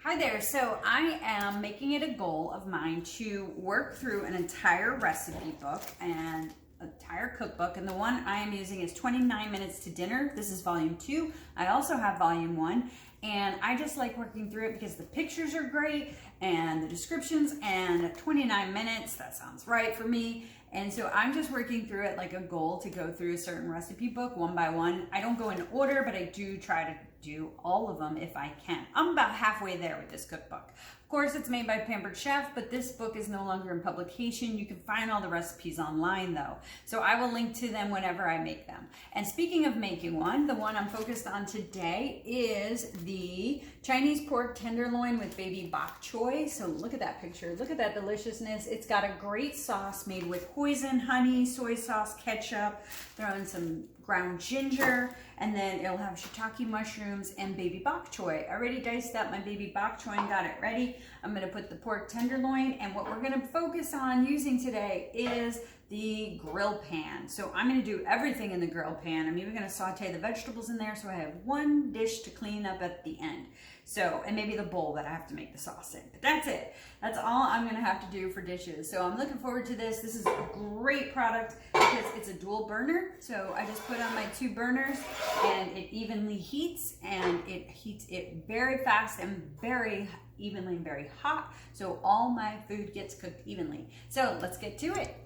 Hi there. So I am making it a goal of mine to work through an entire recipe book and entire cookbook, and the one I am using is 29 Minutes to Dinner. This is volume 2. I also have volume 1, and I just like working through it because the pictures are great and the descriptions, and 29 minutes, that sounds right for me. And so I'm just working through it like a goal to go through a certain recipe book one by one. I don't go in order, but I do try to do all of them if I can. I'm about halfway there with this cookbook. Of course, it's made by Pampered Chef, but this book is no longer in publication. You can find all the recipes online though. So I will link to them whenever I make them. And speaking of making one, the one I'm focused on today is the Chinese pork tenderloin with baby bok choy. So look at that picture. Look at that deliciousness. It's got a great sauce made with hoisin, honey, soy sauce, ketchup, throw in some ground ginger, and then it'll have shiitake mushrooms and baby bok choy. I already diced up my baby bok choy and got it ready. I'm gonna put the pork tenderloin, and what we're gonna focus on using today is the grill pan. So I'm gonna do everything in the grill pan. I'm even gonna saute the vegetables in there so I have one dish to clean up at the end. So, and maybe the bowl that I have to make the sauce in. But that's it. That's all I'm gonna have to do for dishes. So I'm looking forward to this. This is a great product because it's a dual burner. So I just put on my 2 burners and it evenly heats, and it heats it very fast and very evenly and very hot. So all my food gets cooked evenly. So let's get to it.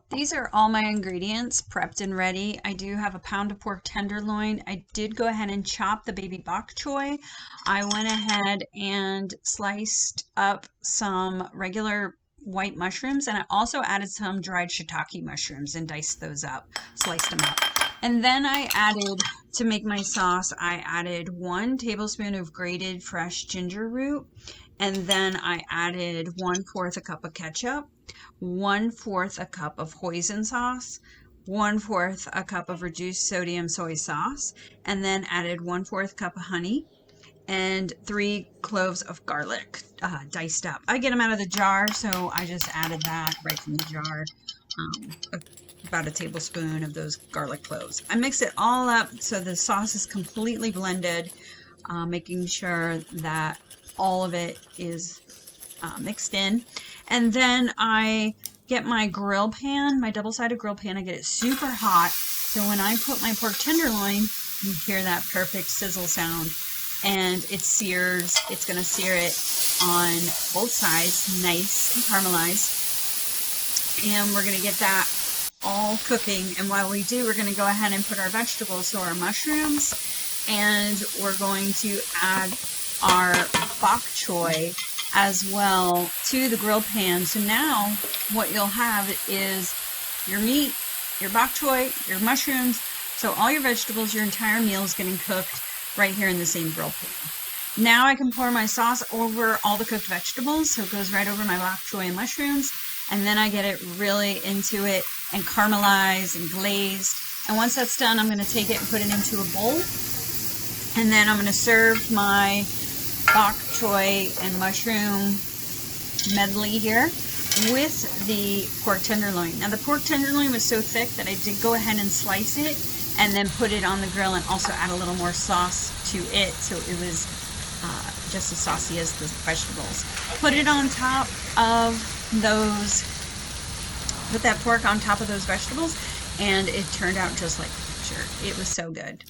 These are all my ingredients prepped and ready. I do have a pound of pork tenderloin. I did go ahead and chop the baby bok choy. I went ahead and sliced up some regular white mushrooms, and I also added some dried shiitake mushrooms and diced those up, sliced them up. And then I added, to make my sauce, I added 1 tablespoon of grated fresh ginger root, and then I added 1/4 a cup of ketchup, 1/4 a cup of hoisin sauce, 1/4 a cup of reduced sodium soy sauce, and then added 1/4 cup of honey and 3 cloves of garlic diced up. I get them out of the jar, so I just added that right from the jar. About a tablespoon of those garlic cloves. I mix it all up so the sauce is completely blended, making sure that all of it is mixed in. And then I get my grill pan, my double-sided grill pan. I get it super hot, so when I put my pork tenderloin, you hear that perfect sizzle sound, and it sears. It's going to sear it on both sides, nice and caramelized. And we're going to get that all cooking, and while we do, we're going to go ahead and put our vegetables, so our mushrooms, and we're going to add our bok choy as well to the grill pan. So now what you'll have is your meat, your bok choy, your mushrooms, so all your vegetables, your entire meal is getting cooked right here in the same grill pan. Now I can pour my sauce over all the cooked vegetables, so it goes right over my bok choy and mushrooms, and then I get it really into it and caramelized and glazed. And once that's done, I'm going to take it and put it into a bowl, and then I'm going to serve my bok choy and mushroom medley here with the pork tenderloin. Now the pork tenderloin was so thick that I did go ahead and slice it and then put it on the grill and also add a little more sauce to it, so it was just as saucy as the vegetables. Put it on top of those, put that pork on top of those vegetables, and it turned out just like the picture. It was so good.